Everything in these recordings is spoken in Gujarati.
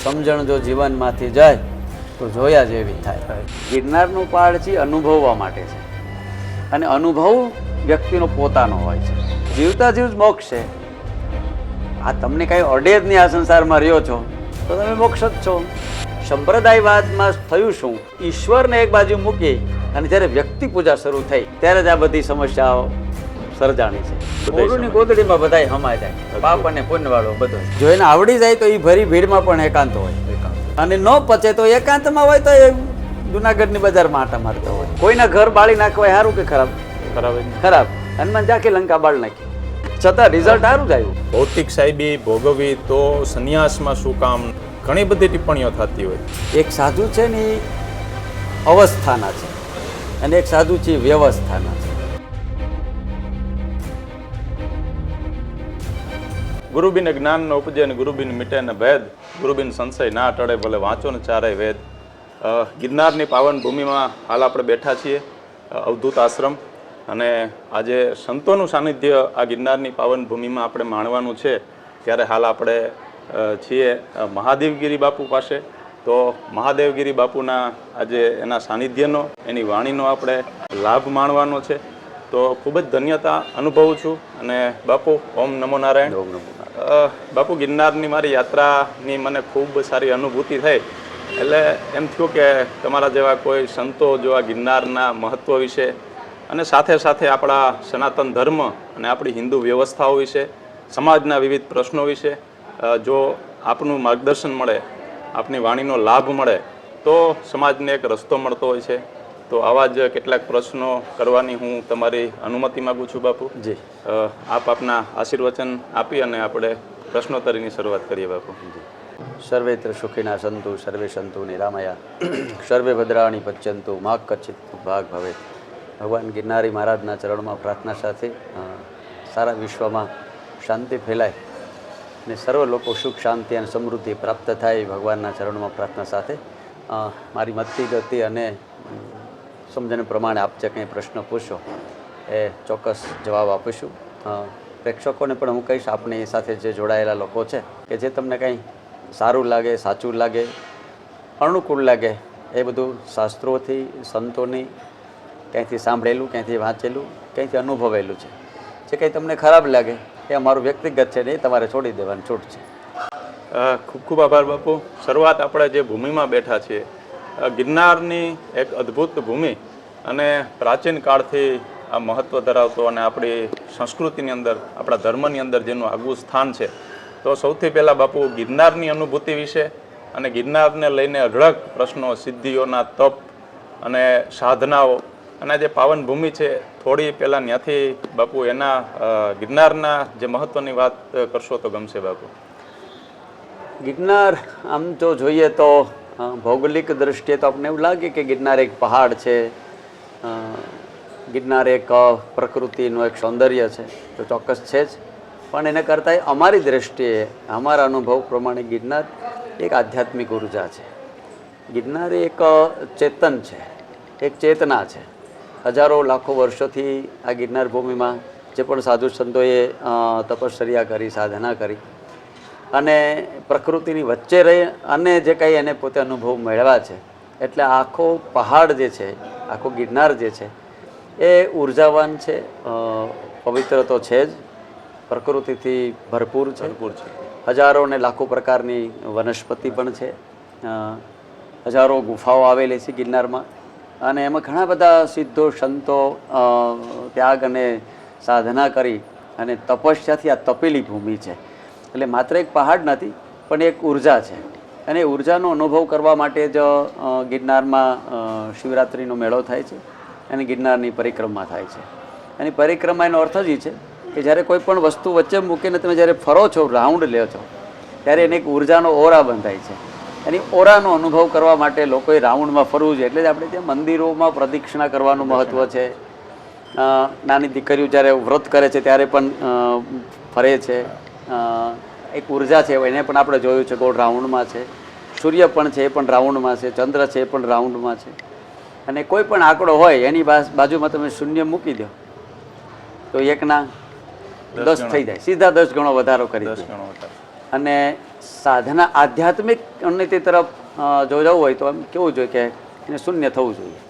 સમજણ જો જીવનમાંથી જાય તો જોયા જેવી થાય. ગિરનારનું પહાડ છે અનુભવવા માટે છે, અને અનુભવ વ્યક્તિનો પોતાનો હોય છે. જીવતા જીવ જ મોક્ષ છે. આ તમને કાંઈ અડે જ નહીં, આ સંસારમાં રહ્યો છો તો તમે મોક્ષ જ છો. સંપ્રદાયવાદમાં થયું શું, ઈશ્વરને એક બાજુ મૂકી અને જ્યારે વ્યક્તિ પૂજા શરૂ થઈ ત્યારે જ આ બધી સમસ્યાઓ સર્જાણી છે. ગોળની ગોદડીમાં બધાય હમાય જાય, પાપ અને પુણ્ય વાળો બધો. જો એને આવડી જાય તો એ ભરી ભીડમાં પણ એકાંત હોય, અને ન પચે તો એકાંતમાં હોય તો એ જુનાગઢની બજારમાં આટા મારતો હોય. કોઈના ઘર બાળી નાખવાય સારું કે ખરાબ? ખરાબ. હનુમાન જાકે લંકા બાળ નાખી, છતાં રિઝલ્ટ સારું જ આવ્યું. ભૌતિક સાહેબી ભોગવવી તો સંન્યાસમાં શું કામ, ઘણી બધી ટિપ્પણીઓ થતી હોય. એક સાધુ છે ને એ અવસ્થાના છે, અને એક સાધુ છે વ્યવસ્થાના છે. ગુરુબિન જ્ઞાન ન ઉપજે અને ગુરુબિન મીટે ને ભેદ, ગુરુબિન સંશય ના ટળે ભલે વાંચો ને ચારેય વેદ. ગિરનારની પાવન ભૂમિમાં હાલ આપણે બેઠા છીએ, અવધૂત આશ્રમ, અને આજે સંતોનું સાનિધ્ય આ ગિરનારની પાવન ભૂમિમાં આપણે માણવાનું છે. ત્યારે હાલ આપણે છીએ મહાદેવગીરી બાપુ પાસે. તો મહાદેવગીરી બાપુના આજે એના સાનિધ્યનો, એની વાણીનો આપણે લાભ માણવાનો છે. તો ખૂબ જ ધન્યતા અનુભવું છું. અને બાપુ ઓમ નમો નારાયણ. ઓમ નમો નારાયણ. બાપુ, ગિરનારની મારી યાત્રાની મને ખૂબ સારી અનુભૂતિ થઈ. એટલે એમ થયું કે તમારા જેવા કોઈ સંતો જો આ ગિરનારના મહત્ત્વ વિશે અને સાથે સાથે આપણા સનાતન ધર્મ અને આપણી હિન્દુ વ્યવસ્થાઓ વિશે, સમાજના વિવિધ પ્રશ્નો વિશે જો આપનું માર્ગદર્શન મળે, આપની વાણીનો લાભ મળે તો સમાજને એક રસ્તો મળતો હોય છે. તો આવા જ કેટલાક પ્રશ્નો કરવાની હું તમારી અનુમતિ માગું છું બાપુ. જી. આપ આપના આશીર્વચન આપી અને આપણે પ્રશ્નોત્તરીની શરૂઆત કરીએ બાપુ. સર્વેત્ર સુખિના સંતુ સર્વે સંતુ નિરામયા, સર્વે ભદ્રાણી પચ્યંતુ મા કચ્છિત ભાગ ભવે. ભગવાન ગિરનારી મહારાજના ચરણમાં પ્રાર્થના સાથે સારા વિશ્વમાં શાંતિ ફેલાય અને સર્વ લોકો સુખ શાંતિ અને સમૃદ્ધિ પ્રાપ્ત થાય એ ભગવાનના ચરણમાં પ્રાર્થના સાથે મારી મતથી ગતિ અને સમજણ પ્રમાણે આપ જે કંઈ પ્રશ્ન પૂછો એ ચોક્કસ જવાબ આપીશું. પ્રેક્ષકોને પણ હું કહીશ, આપણી સાથે જે જોડાયેલા લોકો છે કે જે તમને કંઈ સારું લાગે, સાચું લાગે, અનુકૂળ લાગે એ બધું શાસ્ત્રોથી, સંતોની ક્યાંયથી સાંભળેલું, ક્યાંયથી વાંચેલું, ક્યાંયથી અનુભવેલું છે. જે કંઈ તમને ખરાબ લાગે એ અમારું વ્યક્તિગત છે ને એ તમારે છોડી દેવાની છૂટ છે. ખૂબ ખૂબ આભાર બાપુ. શરૂઆત આપણે જે ભૂમિમાં બેઠા છીએ, ગિરનારની એક અદ્ભુત ભૂમિ અને પ્રાચીન કાળથી આ મહત્ત્વ ધરાવતો અને આપણી સંસ્કૃતિની અંદર, આપણા ધર્મની અંદર જેનું આગવું સ્થાન છે. તો સૌથી પહેલાં બાપુ, ગિરનારની અનુભૂતિ વિશે અને ગિરનારને લઈને અઢળક પ્રશ્નો, સિદ્ધિઓના તપ અને સાધનાઓ અને જે પાવન ભૂમિ છે, થોડી પહેલાં ત્યાંથી બાપુ એના ગિરનારના જે મહત્ત્વની વાત કરશો તો ગમશે બાપુ. ગિરનાર આમ તો જોઈએ તો ભૌગોલિક દૃષ્ટિએ તો આપણને એવું લાગે કે ગિરનાર એક પહાડ છે, ગિરનાર એક પ્રકૃતિનું એક સૌંદર્ય છે, તો ચોક્કસ છે જ. પણ એને કરતાં અમારી દૃષ્ટિએ, અમારા અનુભવ પ્રમાણે ગિરનાર એક આધ્યાત્મિક ઉર્જા છે. ગિરનાર એક ચેતન છે, એક ચેતના છે. હજારો લાખો વર્ષોથી આ ગિરનાર ભૂમિમાં જે પણ સાધુ સંતોએ તપશ્ચર્યા કરી, સાધના કરી અને પ્રકૃતિની વચ્ચે રહી અને જે કંઈ એને પોતે અનુભવ મેળવ્યા છે, એટલે આખો પહાડ જે છે, આખો ગિરનાર જે છે એ ઉર્જાવાન છે, પવિત્ર તો છે જ, પ્રકૃતિથી ભરપૂર છે. હજારો ને લાખો પ્રકારની વનસ્પતિ પણ છે, હજારો ગુફાઓ આવેલી છે ગિરનારમાં, અને એમાં ઘણા બધા સિદ્ધો સંતો ત્યાગ અને સાધના કરી અને તપસ્યાથી આ તપેલી ભૂમિ છે. એટલે માત્ર એક પહાડ નથી, પણ એક ઉર્જા છે. અને ઉર્જાનો અનુભવ કરવા માટે જ ગિરનારમાં શિવરાત્રિનો મેળો થાય છે અને ગિરનારની પરિક્રમા થાય છે. અને પરિક્રમા એનો અર્થ જ એ છે કે જ્યારે કોઈ પણ વસ્તુ વચ્ચે મૂકીને તમે જ્યારે ફરો છો, રાઉન્ડ લ્યો છો, ત્યારે એને એક ઉર્જાનો ઓરા બંધાય છે. એની ઓરાનો અનુભવ કરવા માટે લોકોએ રાઉન્ડમાં ફરવું જોઈએ. એટલે જ આપણે ત્યાં મંદિરોમાં પ્રદક્ષિણા કરવાનું મહત્ત્વ છે. નાની દીકરીઓ જ્યારે વ્રત કરે છે ત્યારે પણ ફરે છે. એક ઉર્જા છે, એને પણ આપણે જોયું છે, ગોળ રાઉન્ડમાં છે. સૂર્ય પણ છે, એ પણ રાઉન્ડમાં છે. ચંદ્ર છે, એ પણ રાઉન્ડમાં છે. અને કોઈ પણ આંકડો હોય એની બાજુમાં તમે શૂન્ય મૂકી દો તો 1 ના 10 થઈ જાય, સીધા 10 ગણો વધારો કરી દે. અને સાધના આધ્યાત્મિક ઉન્નતિ તરફ જો જવું હોય તો એમ કેવું જોઈએ કે એને શૂન્ય થવું જોઈએ.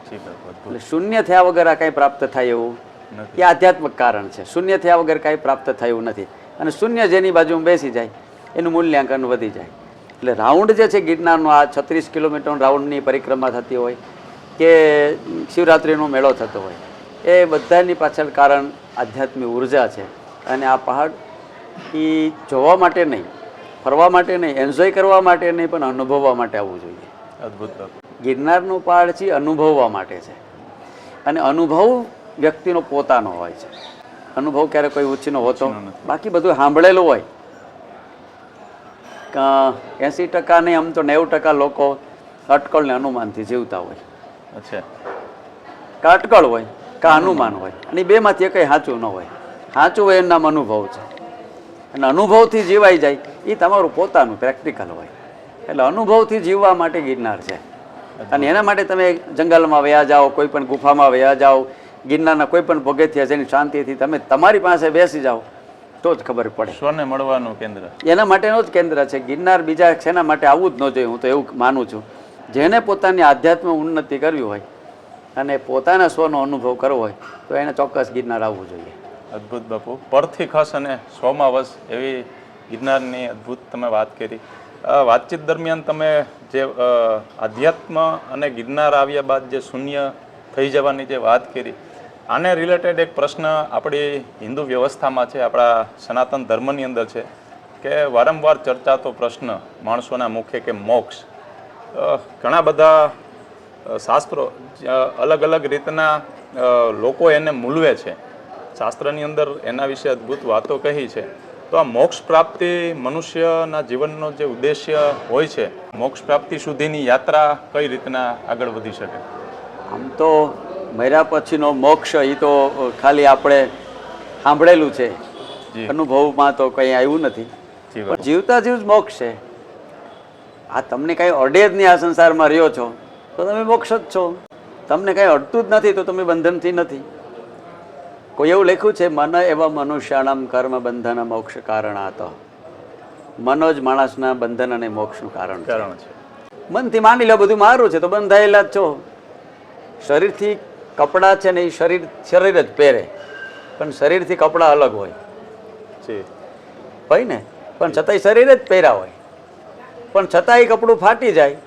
જી બાપુ, અદ્ભુત. એટલે શૂન્ય થયા વગર આ કાંઈ પ્રાપ્ત થાય એવું નથી. એ આધ્યાત્મિક કારણ છે. શૂન્ય થયા વગર કાંઈ પ્રાપ્ત થયું નથી. અને શૂન્ય જેની બાજુમાં બેસી જાય એનું મૂલ્યાંકન વધી જાય. એટલે રાઉન્ડ જે છે ગિરનારનો, આ 36 કિલોમીટર રાઉન્ડની પરિક્રમા થતી હોય કે શિવરાત્રિનો મેળો થતો હોય, એ બધાની પાછળ કારણ આધ્યાત્મિક ઉર્જા છે. અને આ પહાડ એ જોવા માટે નહીં, ફરવા માટે નહીં, એન્જોય કરવા માટે નહીં, પણ અનુભવવા માટે આવવું જોઈએ. અદ્ભુત બાપુ. ગિરનારનો પહાડ છે અનુભવવા માટે છે. અને અનુભવ વ્યક્તિનો પોતાનો હોય છે. અનુભવ ક્યારે કોઈ ઉછીનો હોતો નથી. બાકી બધું સાંભળેલું હોય. 80% નહીં, આમ તો 90% લોકો અટકળને અનુમાનથી જીવતા હોય. અચ્છા. કાં અટકળ હોય કાં અનુમાન હોય, અને એ બેમાંથી કંઈ સાચું ન હોય. સાચું હોય એનું નામ અનુભવ છે. અને અનુભવથી જીવાઈ જાય એ તમારું પોતાનું પ્રેક્ટિકલ હોય. એટલે અનુભવથી જીવવા માટે ગિરનાર છે. અને એના માટે તમે જંગલમાં વયા જાઓ, કોઈ પણ ગુફામાં વયા જાઓ, ગિરનારના કોઈ પણ પગથિયા જેની શાંતિથી તમે તમારી પાસે બેસી જાઓ તો જ ખબર પડે. સ્વને મળવાનું કેન્દ્ર. એના માટેનું જ કેન્દ્ર છે ગિરનાર. બીજા શેના માટે આવવું જ ન જોઈએ, હું તો એવું માનું છું. જેને પોતાની આધ્યાત્મિક ઉન્નતિ કરવી હોય અને પોતાના સ્વનો અનુભવ કરવો હોય તો એને ચોક્કસ ગિરનાર આવવું જોઈએ. અદ્ભુત બાપુ. પરથી ખસ અને સ્વમાં વસ એવી ગિરનારની અદ્ભુત તમે વાત કરી. વાતચીત દરમિયાન તમે જે આધ્યાત્મ અને ગિરનાર આવ્યા બાદ જે શૂન્ય થઈ જવાની જે વાત કરી, આને રિલેટેડ એક પ્રશ્ન આપણી હિન્દુ વ્યવસ્થામાં છે, આપણા સનાતન ધર્મની અંદર છે કે વારંવાર ચર્ચાતો પ્રશ્ન માણસોના મુખે કે મોક્ષ. ઘણા બધા શાસ્ત્રો અલગ અલગ રીતના લોકો એને મૂલવે છે. શાસ્ત્રની અંદર એના વિશે અદ્ભુત વાતો કહી છે. તો આ મોક્ષ પ્રાપ્તિ મનુષ્યના જીવનનો જે ઉદ્દેશ્ય હોય છે, મોક્ષ પ્રાપ્તિ સુધીની યાત્રા કઈ રીતના આગળ વધી શકે? આમ તો મર્યા પછીનો મોક્ષ એ તો ખાલી આપણે સાંભળેલું છે, અનુભવમાં તો કંઈ આવ્યું નથી. પણ જીવતા જીવ જ મોક્ષ છે. આ તમને કાંઈ અડે જ નહીં, આ સંસારમાં રહ્યો છો તો તમે મોક્ષ જ છો. તમને કાંઈ અડતું જ નથી તો તમે બંધનથી નથી. કોઈ એવું લખ્યું છે, મન એવા મનુષ્યાણામ કર્મ બંધન મોક્ષ કારણાત. મનો જ માણસના બંધન અને મોક્ષનું કારણ છે. મનથી માની લો બધું મારું છે તો બંધાયેલા જ છો. શરીરથી કપડાં છે ને એ શરીર જ પહેરે, પણ શરીરથી કપડાં અલગ હોય ને, પણ છતાંય શરીર જ પહેર્યા હોય. પણ છતાં એ કપડું ફાટી જાય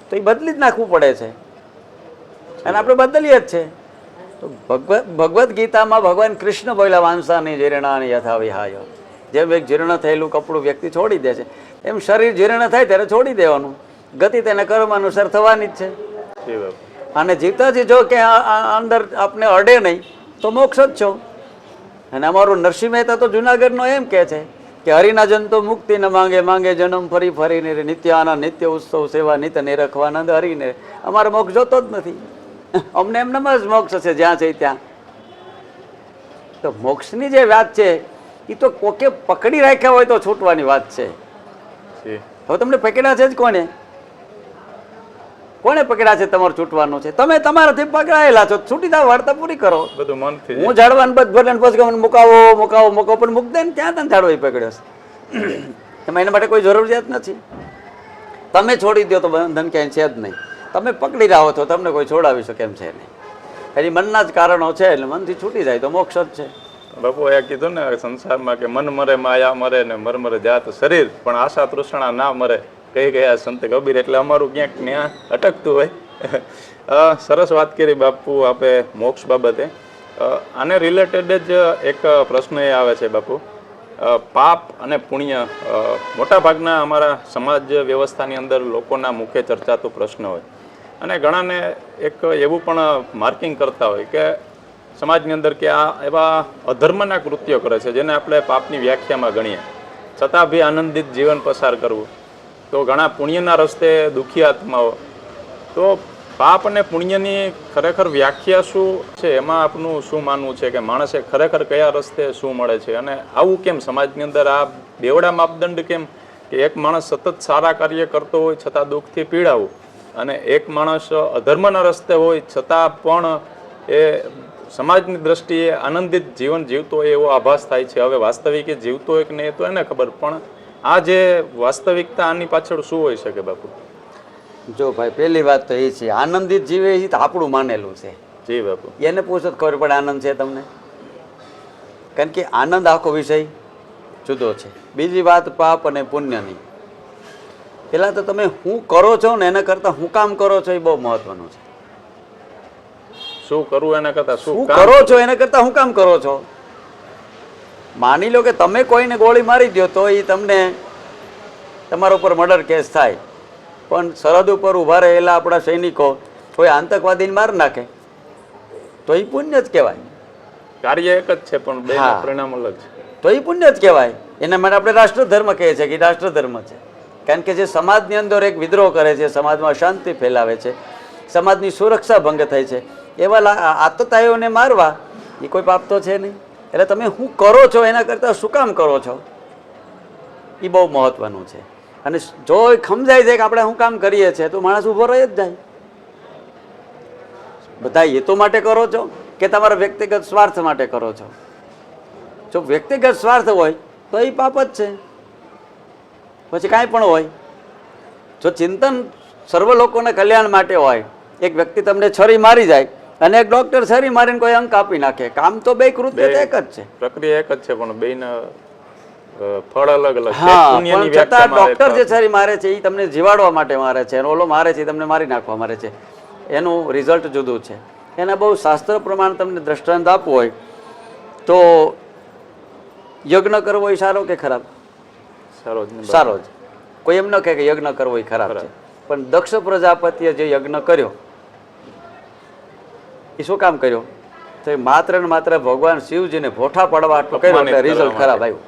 તો એ બદલી જ નાખવું પડે છે, અને આપણે બદલીએ જ છે. તો ભગવદ્ ગીતામાં ભગવાન કૃષ્ણ બોલ્યા, વાંસાની જીર્ણાની યથા વિહાય. જેમ એક જીર્ણ થયેલું કપડું વ્યક્તિ છોડી દે છે, એમ શરીર જીર્ણ થાય ત્યારે છોડી દેવાનું. ગતિ તેને કર્મ અનુસાર થવાની જ છે. અને જીવતાથી જો કે અંદર આપને અડે નહીં તો મોક્ષ જ છો. અને અમારું નરસિંહ મહેતા તો જુનાગઢનો એમ કહે છે કે હરિના જન તો મુક્તિ ન માંગે, માંગે જન્મ ફરી ફરીને, નિત્ય આનંદ નિત્ય ઉત્સવ સેવા નિત નિરખવાનંદ હરીને. અમારે મોક્ષ જોતો જ નથી, અમને એમનામ જ મોક્ષ છે જ્યાં છે ત્યાં. તો મોક્ષની જે વાત છે એ તો કોકે પકડી રાખ્યા હોય તો છૂટવાની વાત છે. હવે તમને પકડ્યા છે જ કોને? કોને પકડ્યા છે? તમારે છૂટવાનું છે. તમે તમારાથી પકડાયેલા છો, છૂટી જાવ, વાર્તા પૂરી કરો. બધું મનથી. હું ઝાડવાનું બધ ભલે પછી મુકાવો મુકાવો મુકાવો, પણ મુકદે ને ત્યાં ત્યાં ઝાડવો પકડ્યો છે. એમાં એના માટે કોઈ જરૂરિયાત નથી. તમે છોડી દો તો બંધન ક્યાંય છે જ નહીં. તમે પકડી રહ્યા છો, તમને કોઈ છોડાવી શકે એમ છે નહીં. એની મનના જ કારણો છે, એટલે મનથી છૂટી જાય તો મોક્ષ જ છે. બાપુ એ કીધું ને સંસારમાં કે મન મરે માયા મરે ને મર મરે જાત શરીર, પણ આશા તૃષ્ણા ના મરે કહી ગયા સંત કબીર. એટલે અમારું ક્યાંક ત્યાં અટકતું હોય. સરસ વાત કરી બાપુ આપે મોક્ષ બાબતે. આને રિલેટેડ જ એક પ્રશ્ન એ આવે છે બાપુ, પાપ અને પુણ્ય મોટાભાગના અમારા સમાજ વ્યવસ્થાની અંદર લોકોના મુખે ચર્ચાતો પ્રશ્ન હોય. અને ઘણાને એક એવું પણ માર્કિંગ કરતા હોય કે સમાજની અંદર કે આ એવા અધર્મના કૃત્યો કરે છે જેને આપણે પાપની વ્યાખ્યામાં ગણીએ, છતાં બી આનંદિત જીવન પસાર કરવું. તો ઘણા પુણ્યના રસ્તે દુઃખી આત્માઓ. તો પાપ અને પુણ્યની ખરેખર વ્યાખ્યા શું છે, એમાં આપનું શું માનવું છે કે માણસે ખરેખર કયા રસ્તે શું મળે છે? અને આવું કેમ સમાજની અંદર આ બેવડા માપદંડ કેમ કે એક માણસ સતત સારા કાર્ય કરતો હોય છતાં દુઃખથી પીડાવું, અને એક માણસ અધર્મના રસ્તે હોય છતાં પણ એ સમાજની દ્રષ્ટિએ આનંદિત જીવન જીવતો હોય એવો આભાસ થાય છે. હવે વાસ્તવિક એ જીવતો હોય કે નહીં તો એને ખબર, પણ આ જે વાસ્તવિકતા આની પાછળ શું હોઈ શકે બાપુ? જો ભાઈ, પહેલી વાત તો એ છે, આનંદિત જીવે એ તો આપણું માનેલું છે. જી બાપુ. એને પૂછો તો ખબર પડે આનંદ છે તમને. કારણ કે આનંદ આખો વિષય જુદો છે. બીજી વાત પાપ અને પુણ્યની. પેલા તો તમે શું કરો છો ને એના કરતાં હું કામ કરો છો એ બહુ મહત્વનું છે. શું કરવું એના કરતા શું શું કરો છો એના કરતાં હું કામ કરો છો. માની લો કે તમે કોઈને ગોળી મારી દો તો એ તમને તમારા ઉપર મર્ડર કેસ થાય, પણ સરહદ ઉપર ઊભા રહેલા આપણા સૈનિકો કોઈ આતંકવાદીને માર નાખે તો એ પુણ્ય જ કહેવાય. કાર્ય એક જ છે પણ બે પરિણામ અલગ છે. તો એ પુણ્ય જ કહેવાય. એના માટે આપણે રાષ્ટ્રધર્મ કહીએ છીએ કે રાષ્ટ્રધર્મ છે. કારણ કે જે સમાજની અંદર એક વિદ્રોહ કરે છે, સમાજમાં શાંતિ ફેલાવે છે, સમાજની સુરક્ષા ભંગ થાય છે, એવા આતતાઈઓને મારવા એ કોઈ પાપ તો છે નહીં. એટલે તમે શું કરો છો એના કરતાં શું કામ કરો છો એ બહુ મહત્વનું છે. અને જો સમજાય છે કે આપણે શું કામ કરીએ છીએ તો માણસ ઊભો રહી જ જાય. બધા હેતુ માટે કરો છો કે તમારા વ્યક્તિગત સ્વાર્થ માટે કરો છો? જો વ્યક્તિગત સ્વાર્થ હોય તો એ પાપ જ છે, પછી કાંઈ પણ હોય. જો ચિંતન સર્વ લોકોના કલ્યાણ માટે હોય, એક વ્યક્તિ તમને છરી મારી જાય અને એક ડોક્ટર છરી મારીને કોઈ અંક આપી નાખે, કામ તો બે કૃત્ય એક જ છે, પ્રક્રિયા એક જ છે, પણ બેના ફળ અલગ અલગ. હા, પણ છતાં ડોક્ટર જે છરી મારે છે એ તમને જીવાડવા માટે મારે છે, અને ઓલો મારે છે એ તમને મારી નાખવા મારે છે, એનું રિઝલ્ટ જુદું છે. એના બહુ શાસ્ત્ર પ્રમાણે તમને દ્રષ્ટાંત આપવું હોય તો યજ્ઞ કરવો એ સારો કે ખરાબ? સારો જ. કોઈ એમ ન કહે કે યજ્ઞ કરવો એ ખરાબ છે, પણ દક્ષ પ્રજાપતિએ જે યજ્ઞ કર્યો એ શું કામ કર્યો? તો એ માત્ર ને માત્ર ભગવાન શિવજીને ભોઠા પાડવા આટલું કર્યું એટલે રિઝલ્ટ ખરાબ આવ્યું.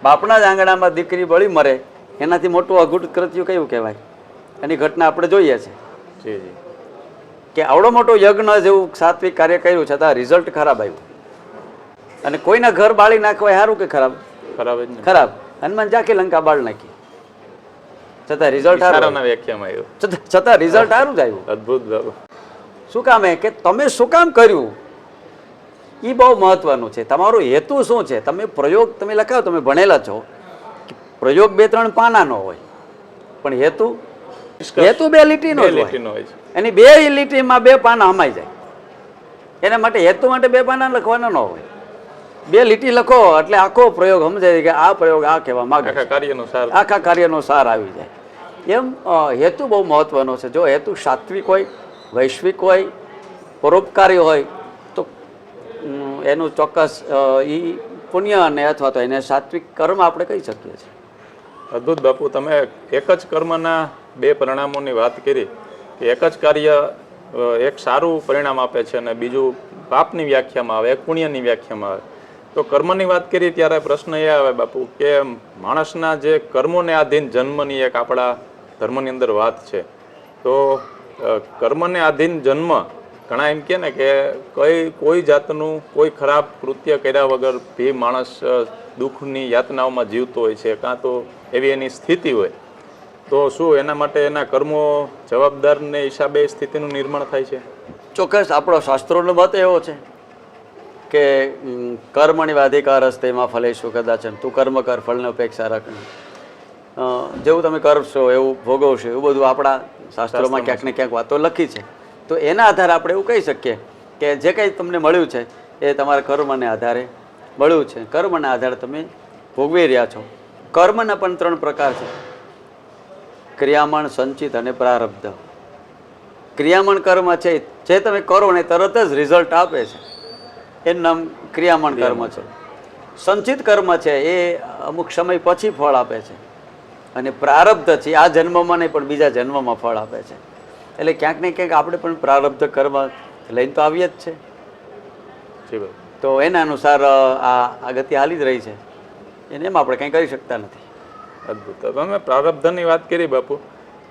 બાપના જ આંગણામાં દીકરી બળી મરે એનાથી મોટું અઘુટ કૃત્ય કયું કહેવાય? એની ઘટના આપણે જોઈએ છે કે આવડો મોટો યજ્ઞ જેવું સાત્વિક કાર્ય કર્યું છતાં રિઝલ્ટ ખરાબ આવ્યું. અને કોઈના ઘર બાળી નાખવા સારું કે ખરાબ? ખરાબ. હનુમાન જાકી લંકા બાળ નાખી છતાં રિઝલ્ટ સારું જ આવ્યું. અદભુત. શું કામ? કે તમે શું કામ કર્યું એ બહુ મહત્વનું છે. તમારો હેતુ શું છે? તમે પ્રયોગ તમે લખાવો, તમે ભણેલા છો, પ્રયોગ 2-3 પાનાનો હોય, પણ હેતુ 2 લીટીનો જ હોય. એની 2 લીટીમાં 2 પાના હમાઈ જાય. એના માટે હેતુ માટે 2 પાના લખવાના ન હોય. 2 લીટી લખો એટલે આખો પ્રયોગ સમજાય કે આ પ્રયોગ આ કહેવા માંગે, આખા કાર્યનો સાર આવી જાય. એમ હેતુ બહુ મહત્વનો છે. જો હેતુ સાત્વિક હોય, વૈશ્વિક હોય, પરોપકારી હોય તો એનું ચોક્કસ એ પુણ્ય અને અથવા તો એને સાત્વિક કર્મ આપણે કહી શકીએ છીએ. અદ્ભુત બાપુ, તમે એક જ કર્મના 2 પરિણામોની વાત કરી કે એક જ કાર્ય એક સારું પરિણામ આપે છે અને બીજું પાપની વ્યાખ્યામાં આવે, એક પુણ્યની વ્યાખ્યામાં આવે. તો કર્મની વાત કરી ત્યારે પ્રશ્ન એ આવે બાપુ કે માણસના જે કર્મોને આધીન જન્મની એક આપણા ધર્મની અંદર વાત છે. તો કર્મને આધીન જન્મ ઘણા એમ કે ને કે કોઈ જાતનું કોઈ ખરાબ કૃત્ય કર્યા વગર ભી માણસ દુઃખની યાતનાઓમાં જીવતો હોય છે, કાં તો એવી એની સ્થિતિ હોય. તો શું એના માટે એના કર્મો જવાબદારને હિસાબે સ્થિતિનું નિર્માણ થાય છે? ચોક્કસ. આપણો શાસ્ત્રોનો મત એવો છે કે કર્મણી વાધિકાર હસ્તે માં ફલેશું કદાચન, તું કર્મ કર, ફળને અપેક્ષા રાખ. જેવું તમે કરશો એવું ભોગવશો, એવું બધું આપણા શાસ્ત્રોમાં ક્યાંક ને ક્યાંક વાતો લખી છે. તો એના આધારે આપણે એવું કહી શકીએ કે જે કંઈ તમને મળ્યું છે એ તમારા કર્મને આધારે મળ્યું છે. કર્મના આધારે તમે ભોગવી રહ્યા છો. કર્મના પણ 3 પ્રકાર છે: ક્રિયામણ, સંચિત અને પ્રારબ્ધ. ક્રિયામણ કર્મ છે જે તમે કરો ને તરત જ રિઝલ્ટ આપે છે, એનું નામ ક્રિયામણ કર્મ છે. સંચિત કર્મ છે એ અમુક સમય પછી ફળ આપે છે, અને પ્રારબ્ધ છે આ જન્મમાં નહીં પણ બીજા જન્મમાં ફળ આપે છે. એટલે ક્યાંક ને ક્યાંક આપણે પણ પ્રારબ્ધ કર્મ લઈને તો આવીએ જ છે. તો એના અનુસાર આ ગતિ હાલી જ રહી છે, એને એમ આપણે કંઈ કરી શકતા નથી. અદભુત. તમે પ્રારબ્ધની વાત કરી બાપુ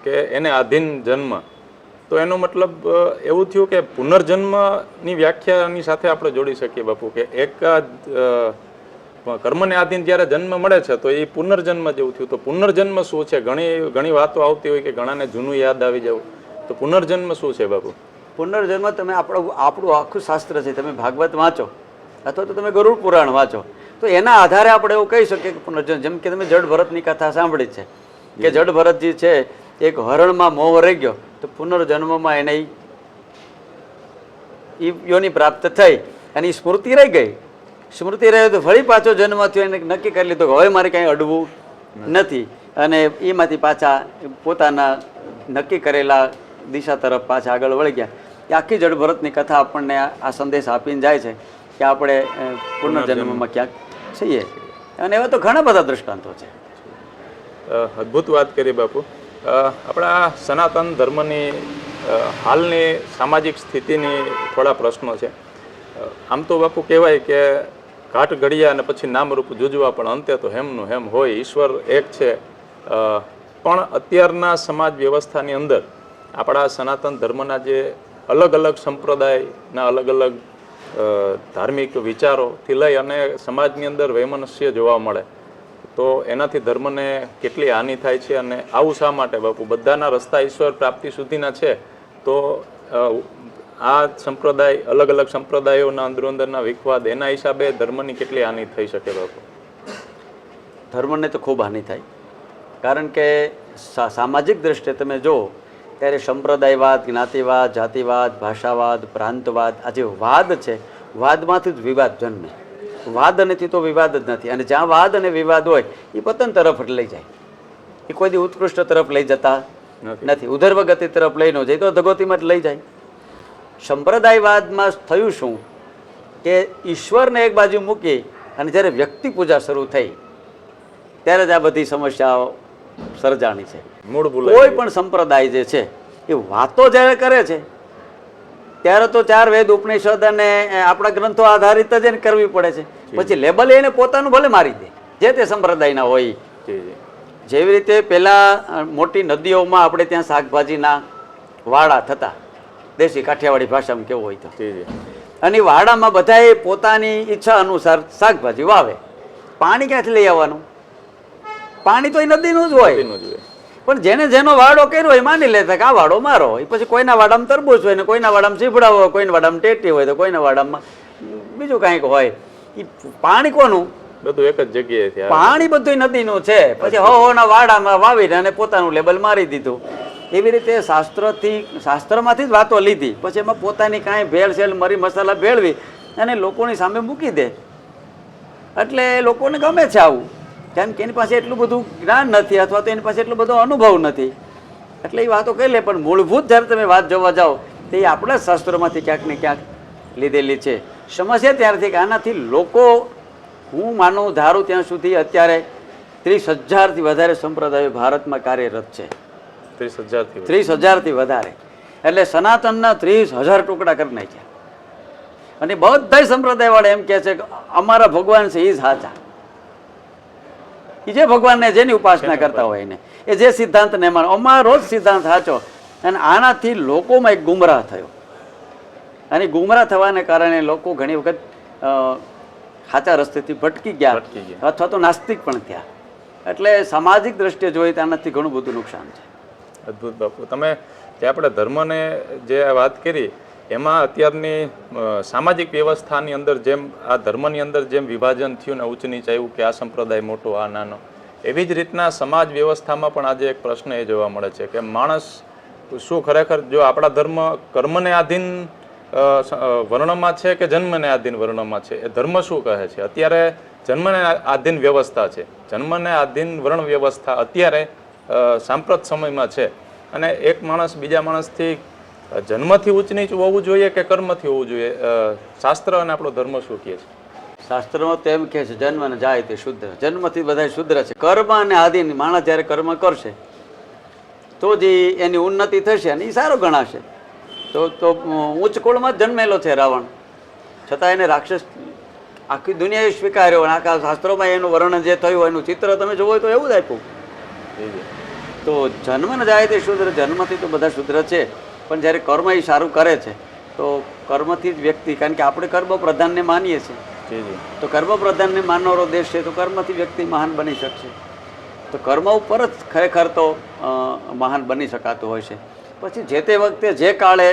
કે એને આધીન જન્મ, તો એનો મતલબ એવું થયું કે પુનર્જન્મની વ્યાખ્યાની સાથે આપણે જોડી શકીએ બાપુ કે એક કર્મને આધીન જ્યારે જન્મ મળે છે તો એ પુનર્જન્મ જેવું થયું. તો પુનર્જન્મ શું છે? ઘણી વાતો આવતી હોય કે ઘણાને જૂનું યાદ આવી જવું. તો પુનર્જન્મ શું છે બાપુ? પુનર્જન્મ તમે આપણું આખું શાસ્ત્ર છે, તમે ભાગવત વાંચો અથવા તો તમે ગરુડ પુરાણ વાંચો તો એના આધારે આપણે એવું કહી શકીએ કે પુનર્જન્મ. જેમ કે તમે જડ ભરતની કથા સાંભળી છે કે જડ ભરતજી છે એક હરણમાં મોહ રહી ગયો તો પુનર્જન્મમાં એને યોની પ્રાપ્ત થઈ અને એ સ્મૃતિ રહી ગઈ. સ્મૃતિ રહી તો ફરી પાછો જન્મ થયો એને નક્કી કરી લીધું કે હવે મારે કાંઈ અડવું નથી અને એમાંથી પાછા પોતાના નક્કી કરેલા દિશા તરફ પાછા આગળ વળી ગયા. એ આખી જડ ભરતની કથા આપણને આ સંદેશ આપીને જાય છે કે આપણે પુનર્જન્મમાં ક્યાંક છીએ. અને એવા તો ઘણા બધા દ્રષ્ટાંતો છે. અદ્ભુત વાત કરી બાપુ. આપણા સનાતન ધર્મની હાલની સામાજિક સ્થિતિની થોડા પ્રશ્નો છે. આમ તો બાપુ કહેવાય કે ઘાટ ઘડિયા અને પછી નામરૂપ જુજવા પણ અંતે તો હેમનું હેમ હોય, ઈશ્વર એક છે. પણ અત્યારના સમાજ વ્યવસ્થાની અંદર આપણા સનાતન ધર્મના જે અલગ અલગ સંપ્રદાયના અલગ અલગ ધાર્મિક વિચારોથી લઈ અને સમાજની અંદર વૈમનસ્ય જોવા મળે તો એનાથી ધર્મને કેટલી હાનિ થાય છે અને આવું શા માટે બાપુ? બધાના રસ્તા ઈશ્વર પ્રાપ્તિ સુધીના છે તો આ સંપ્રદાય અલગ અલગ સંપ્રદાયોના અંદરોઅંદરના વિખવાદ એના હિસાબે ધર્મની કેટલી હાનિ થઈ શકે બાપુ? ધર્મને તો ખૂબ હાનિ થાય. કારણ કે સામાજિક દ્રષ્ટિએ તમે જુઓ ત્યારે સંપ્રદાયવાદ, જ્ઞાતિવાદ, જાતિવાદ, ભાષાવાદ, પ્રાંતવાદ, આ જે વાદ છે વાદમાંથી જ વિવાદ જન્મે. વાદ નથી તો વિવાદ જ નથી. અને જ્યાં વાદ અને વિવાદ હોય એ પતન તરફ લઈ જાય, એ કોઈ દી ઉત્કૃષ્ટ તરફ લઈ જતા નથી. ઉધર્વ ગતિ તરફ લઈ ન જાય તો ધગોતીમાં જ લઈ જાય. સંપ્રદાયવાદમાં થયું શું કે ઈશ્વરને એક બાજુ મૂકી અને જ્યારે વ્યક્તિ પૂજા શરૂ થઈ ત્યારે જ આ બધી સમસ્યાઓ સર્જાણી છે. કોઈ પણ સંપ્રદાય જે છે એ વાતો જ્યારે કરે છે ત્યારે તો 4 વેદ ઉપનિષદ અને આપણા ગ્રંથો આધારિત જ એને કરવી પડે છે. પછી લેબલ એને પોતાનું ભલે મારી દે જે તે સંપ્રદાયના હોય. જેવી રીતે પેલા મોટી નદીઓમાં આપણે ત્યાં શાકભાજીના વાડા થતા, દેશી કાઠિયાવાડી ભાષામાં કેવું હોય તો, અને વાડામાં બધાએ પોતાની ઈચ્છા અનુસાર શાકભાજી વાવે. પાણી ક્યાંથી લઈ આવવાનું? પાણી તો એ નદીનું જ હોય. પણ જેને જેનો વાડો કર્યો હોય માની લેતા કે આ વાડો મારો હોય. પછી કોઈના વાડામાં તરબૂચ હોય ને કોઈના વાડામાં ચીભડા હોય, કોઈના વાડામાં ટેટી હોય તો કોઈના વાડામાં બીજું કાંઈક હોય. એ પાણી કોનું? બધું એક જ જગ્યાએ. પાણી બધું નદીનું છે. પછી હોના વાડામાં વાવીને અને પોતાનું લેબલ મારી દીધું. એવી રીતે શાસ્ત્રમાંથી જ વાતો લીધી, પછી એમાં પોતાની કાંઈ ભેળસેળ મરી મસાલા ભેળવી અને લોકોની સામે મૂકી દે. એટલે લોકોને ગમે છે આવું, કેમ કે એની પાસે એટલું બધું જ્ઞાન નથી અથવા તો એની પાસે એટલો બધો અનુભવ નથી. એટલે એ વાતો કહી લે. પણ મૂળભૂત જ્યારે તમે વાત જોવા જાઓ તો એ આપણા શાસ્ત્રોમાંથી ક્યાંક ને ક્યાંક લીધેલી છે. સમસ્યા ત્યારથી કે આનાથી લોકો, હું માનું ધારું ત્યાં સુધી અત્યારે 30,000થી વધારે સંપ્રદાયો ભારતમાં કાર્યરત છે. 30,000થી વધારે. એટલે સનાતનના 30,000 ટુકડા કરી નાખ્યા. અને બધા સંપ્રદાયવાળા એમ કહે છે કે અમારા ભગવાન છે એ જ સાચા. એ જે ભગવાનને જેની ઉપાસના કરતા હોય ને એ જે સિદ્ધાંતને માનો અમારો જ સિદ્ધાંત સાચો. અને આનાથી લોકોમાં એક ગુમરાહ થયો. અને ગુમરાહ થવાને કારણે લોકો ઘણી વખત સાચા રસ્તેથી ભટકી ગયા અથવા તો નાસ્તિક પણ થયા. એટલે સામાજિક દ્રષ્ટિએ જોઈએ તો આનાથી ઘણું બધું નુકસાન છે. અદ્ભુત બાપુ. તમે જે આપણે ધર્મને જે વાત કરી એમાં અત્યારની સામાજિક વ્યવસ્થાની અંદર જેમ આ ધર્મની અંદર જેમ વિભાજન થયું ને ઉચ્ચ નીચ આવ્યું કે આ સંપ્રદાય મોટો આ નાનો, એવી જ રીતના સમાજ વ્યવસ્થામાં પણ આજે એક પ્રશ્ન એ જોવા મળે છે કે માણસ શું ખરેખર જો આપણા ધર્મ કર્મને આધીન વર્ણમાં છે કે જન્મને આધીન વર્ણમાં છે? એ ધર્મ શું કહે છે? અત્યારે જન્મને આધીન વ્યવસ્થા છે, જન્મને આધીન વર્ણ વ્યવસ્થા અત્યારે સાંપ્રત સમયમાં છે. અને એક માણસ બીજા માણસથી જન્મથી ઉચ્ચ નીચ હોવું જોઈએ કે કર્મથી હોવું જોઈએ? શાસ્ત્ર અને આપણો ધર્મ શું કહે છે? શાસ્ત્રમાં તો એમ કહે છે જન્મને જાય તે શુદ્ર. જન્મથી બધા શુદ્ર છે. કર્મ અને આધીન માણસ જ્યારે કર્મ કરશે તો જ એની ઉન્નતિ થશે અને એ સારો ગણાશે. તો ઉચ્ચ કુળમાં જ જન્મેલો છે રાવણ, છતાં એને રાક્ષસ આખી દુનિયાએ સ્વીકાર્યો. અને આખા શાસ્ત્રોમાં એનું વર્ણન જે થયું એનું ચિત્ર તમે જોવો તો એવું જ આપ્યું. તો જન્મ ને જાય તે શુદ્ર, જન્મથી તો બધા શુદ્ર છે. પણ જ્યારે કર્મ એ સારું કરે છે તો કર્મથી જ વ્યક્તિ, કારણ કે આપણે કર્મ પ્રધાનને માનીએ છીએ, તો કર્મ પ્રધાનને માનનારો દેશ છે તો કર્મથી વ્યક્તિ મહાન બની શકશે. તો કર્મ ઉપર જ ખરેખર તો મહાન બની શકાતું હોય છે. પછી જે તે વખતે જે કાળે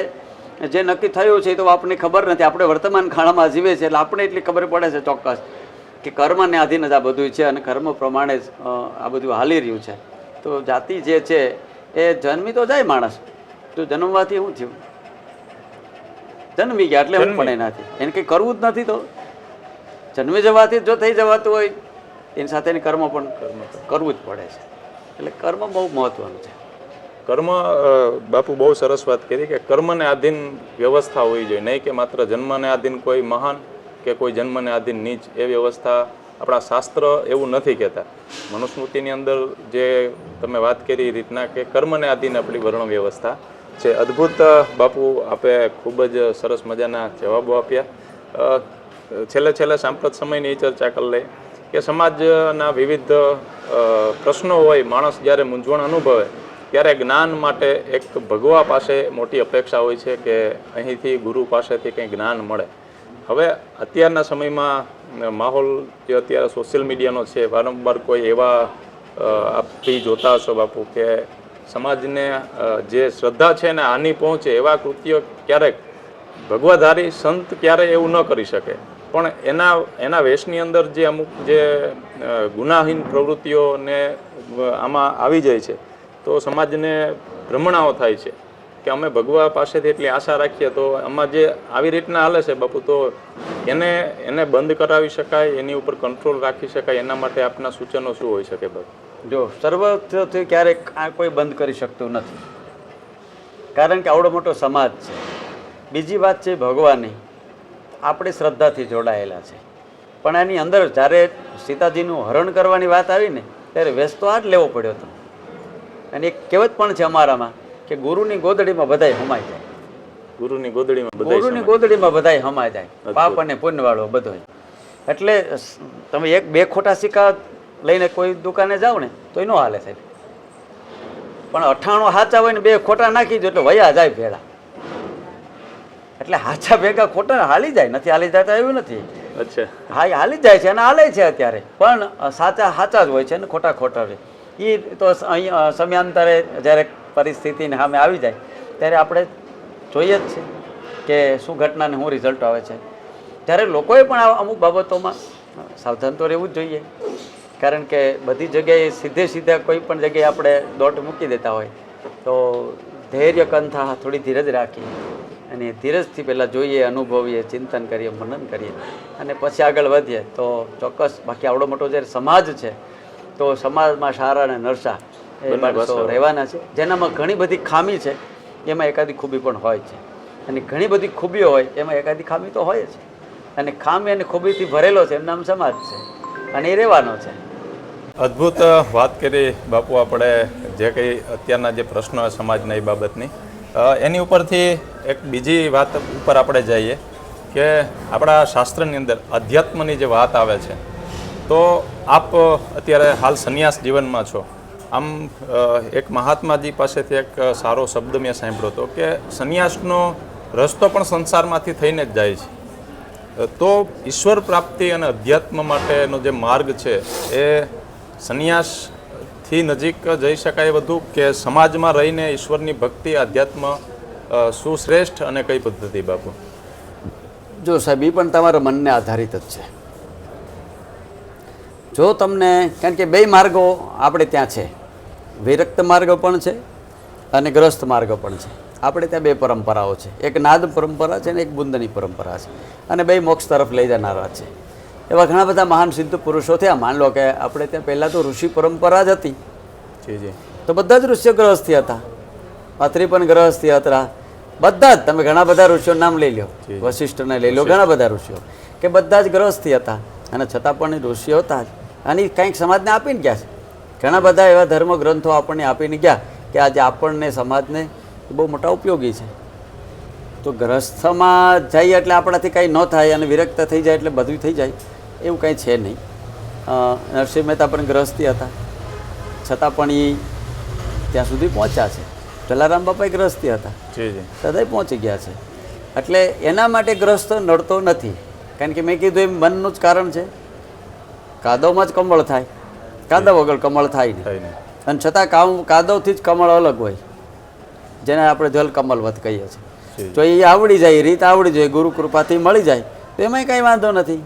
જે નક્કી થયું છે તો આપણને ખબર નથી. આપણે વર્તમાન કાળમાં જીવે છે એટલે આપણે એટલી ખબર પડે છે ચોક્કસ કે કર્મને આધીન જ આ બધું છે અને કર્મ પ્રમાણે જ આ બધું હાલી રહ્યું છે. તો જાતિ જે છે એ જન્મી તો જાય માણસ, તો જન્મવાથી શું થયું? જન્મી ગયા એટલે હું પણ એનાથી એને કંઈ કરવું જ નથી. તો જન્મી જવાથી જો થઈ જવાતું હોય એની સાથેની કર્મ પણ કરવું જ પડે છે. એટલે કર્મ બહુ મહત્વનું છે. કર્મ બાપુ બહુ સરસ વાત કરી કે કર્મને આધીન વ્યવસ્થા હોવી જોઈએ, નહીં કે માત્ર જન્મને આધીન કોઈ મહાન કે કોઈ જન્મને આધીન નીચ. એ વ્યવસ્થા આપણા શાસ્ત્ર એવું નથી કહેતા. મનુસ્મૃતિની અંદર જે તમે વાત કરી એ રીતના કે કર્મને આધીન આપણી વર્ણ વ્યવસ્થા છે. અદ્ભુત બાપુ આપે ખૂબ જ સરસ મજાના જવાબો આપ્યા. છેલ્લે સાંપ્રત સમયની ચર્ચા કરી લઈએ કે સમાજના વિવિધ પ્રશ્નો હોય, માણસ જ્યારે મૂંઝવણ અનુભવે ત્યારે જ્ઞાન માટે એક ભગવા પાસે મોટી અપેક્ષા હોય છે કે અહીંથી ગુરુ પાસેથી કંઈ જ્ઞાન મળે. હવે અત્યારના સમયમાં માહોલ જે અત્યારે સોશિયલ મીડિયાનો છે, વારંવાર કોઈ એવા આપ જોતા હશો બાપુ કે સમાજને જે શ્રદ્ધા છે ને હાનિ પહોંચે એવા કૃત્યો ક્યારેક ભગવાધારી સંત ક્યારેય એવું ન કરી શકે, પણ એના વેશની અંદર જે અમુક જે ગુનાહીન પ્રવૃત્તિઓને આમાં આવી જાય છે તો સમાજને ભ્રમણાઓ થાય છે કે અમે ભગવા પાસેથી એટલી આશા રાખીએ તો આમાં જે આવી રીતના હાલે છે બાપુ, તો એને બંધ કરાવી શકાય, એની ઉપર કંટ્રોલ રાખી શકાય, એના માટે આપના સૂચનો શું હોઈ શકે બાપુ? જો સર્વથી ક્યારેક આ કોઈ બંધ કરી શકતું નથી, કારણ કે આવડો મોટો સમાજ છે. બીજી વાત છે ભગવાનની આપણી શ્રદ્ધાથી જોડાયેલા છે, પણ એની અંદર જ્યારે સીતાજીનું હરણ કરવાની વાત આવી ને ત્યારે વેશ તો આ જ લેવો પડ્યો હતો. અને એક કહેવત પણ છે અમારામાં કે ગુરુની ગોદડીમાં બધાય હમાઈ જાય. ગુરુની ગોદડીમાં બધાય હમાઈ જાય, પાપ અને પુણ્યવાળો બધો. એટલે તમે એક બે ખોટા સિક્કા લઈને કોઈ દુકાને જાઓ ને તો એ ન હાલે સાહેબ, પણ 98 સાચા હોય ને બે ખોટા નાખી દો એટલે વયા જાય ભેળા. એટલે સાચા ભેગા ખોટા હાલી જાય, નથી હાલી જતા એવું નથી. અચ્છા, હા એ હાલી જાય છે અને હાલે છે અત્યારે, પણ સાચા જ હોય છે ને ખોટા હોય. એ તો અહીં સમયાંતરે જ્યારે પરિસ્થિતિને સામે આવી જાય ત્યારે આપણે જોઈએ જ છે કે શું ઘટનાને શું રિઝલ્ટ આવે છે. ત્યારે લોકોએ પણ અમુક બાબતોમાં સાવધાન તો રહેવું જ જોઈએ, કારણ કે બધી જગ્યાએ સીધે કોઈ પણ જગ્યાએ આપણે દોટ મૂકી દેતા હોય તો ધૈર્ય કંથા થોડી ધીરજ રાખી અને ધીરજથી પહેલાં જોઈએ, અનુભવીએ, ચિંતન કરીએ, મનન કરીએ અને પછી આગળ વધીએ તો ચોક્કસ. બાકી આવડો મોટો જ્યારે સમાજ છે તો સમાજમાં સારા અને નરસા એ માણસો રહેવાના છે. જેનામાં ઘણી બધી ખામી છે એમાં એકાદી ખૂબી પણ હોય છે, અને ઘણી બધી ખૂબીઓ હોય એમાં એકાદી ખામી તો હોય જ. અને ખામી અને ખૂબીથી ભરેલો છે એમ નામ સમાજ છે અને એ રહેવાનો છે. અદ્ભુત વાત કરી બાપુ આપણે જે કંઈ અત્યારના જે પ્રશ્નો સમાજના એ બાબતની, એની ઉપરથી એક બીજી વાત ઉપર આપણે જઈએ કે આપણા શાસ્ત્રની અંદર અધ્યાત્મની જે વાત આવે છે તો આપ અત્યારે હાલ સંન્યાસ જીવનમાં છો. આમ એક મહાત્માજી પાસેથી એક સારો શબ્દ મેં સાંભળ્યો હતો કે સંન્યાસનો રસ્તો પણ સંસારમાંથી થઈને જ જાય છે. તો ઈશ્વર પ્રાપ્તિ અને અધ્યાત્મ માટેનો જે માર્ગ છે એ સંન્યાસથી નજીક જઈ શકાય વધુ કે સમાજમાં રહીને ઈશ્વરની ભક્તિ આધ્યાત્મ શું શ્રેષ્ઠ અને કઈ પદ્ધતિ બાપુ? જો સાહેબ, એ પણ તમારા મનને આધારિત જ છે. જો તમને, કારણ કે બે માર્ગો આપણે ત્યાં છે, વિરક્ત માર્ગ પણ છે અને ગ્રસ્ત માર્ગ પણ છે. આપણે ત્યાં બે પરંપરાઓ છે, એક નાદ પરંપરા છે અને એક બુંદની પરંપરા છે, અને બે મોક્ષ તરફ લઈ જનારા છે. એવા ઘણા બધા મહાન સિદ્ધ પુરુષો થયા. માન લો કે આપણે ત્યાં પહેલાં તો ઋષિ પરંપરા જ હતી, તો બધા જ ઋષિઓ ગ્રહસ્થી હતા, અત્રિ પણ ગ્રહસ્થી હતા, બધા જ. તમે ઘણા બધા ઋષિઓ નામ લઈ લો, વશિષ્ઠને લઈ લો, ઘણા બધા ઋષિઓ કે બધા જ ગ્રહસ્થી હતા, અને છતાં પણ ઋષિઓ હતા જ. અને કંઈક સમાજને આપીને ગયા છે. ઘણા બધા એવા ધર્મ ગ્રંથો આપણને આપીને ગયા કે આજે આપણને સમાજને બહુ મોટા ઉપયોગી છે. તો ગ્રસ્થમાં જઈએ એટલે આપણાથી કંઈ ન થાય અને વિરક્ત થઈ જાય એટલે બધું થઈ જાય એવું કંઈ છે નહીં. નરસિંહ મહેતા પણ ગ્રહસ્થી હતા, છતાં પણ એ ત્યાં સુધી પહોંચ્યા છે. જલારામ બાપા ગ્રહસ્થી હતા, સદાય પહોંચી ગયા છે. એટલે એના માટે ગ્રસ્ત નડતો નથી, કારણ કે મેં કીધું એમ મનનું જ કારણ છે. કાદવમાં જ કમળ થાય, કાદવ વગર કમળ થાય નહીં. અને છતાં કાદવથી જ કમળ અલગ હોય, જેને આપણે જલ કમલવત કહીએ છીએ. જો એ આવડી જાય, રીત આવડી જાય, ગુરુ કૃપાથી મળી જાય તો એમાંય કંઈ વાંધો નથી.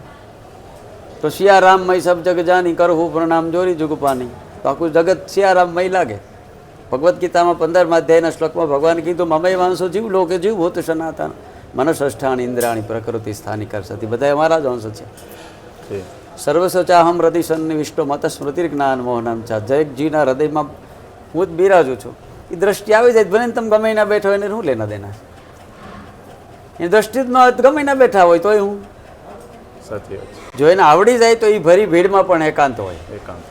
તો સિયારામમય સબ જગ જાની કરવું પ્રણામ જોરી જુગપાની, તો આખું જગત સિયારામમય લાગે. ભગવદ્ ગીતામાં 15મા અધ્યાયના શ્લોકમાં ભગવાન કીધું મમય વાંશો જીવ લોકે જીવ ભૂત સનાતન મનસષ્ઠાણી ઇન્દ્રાણી પ્રકૃતિ સ્થાનિક કરસતી, બધા અમારા જ અંશ છે. સર્વસચાહમ હૃદય સન્નિવિષ્ટો મત સ્મૃતિ જ્ઞાન મોહનમ ચા, જયકજીના હૃદયમાં હું જ બિરાજું છું. એ દ્રષ્ટિ આવી જાય ભલે તમે ગમે ના બેઠો હોય એને શું લેના દેના, એ દ્રષ્ટિ જ ન હોય તો ગમે ના બેઠા હોય તોય હું સાચી વાત છે. જો એને આવડી જાય તો એ ભરી ભીડમાં પણ એકાંત હોય, એકાંત.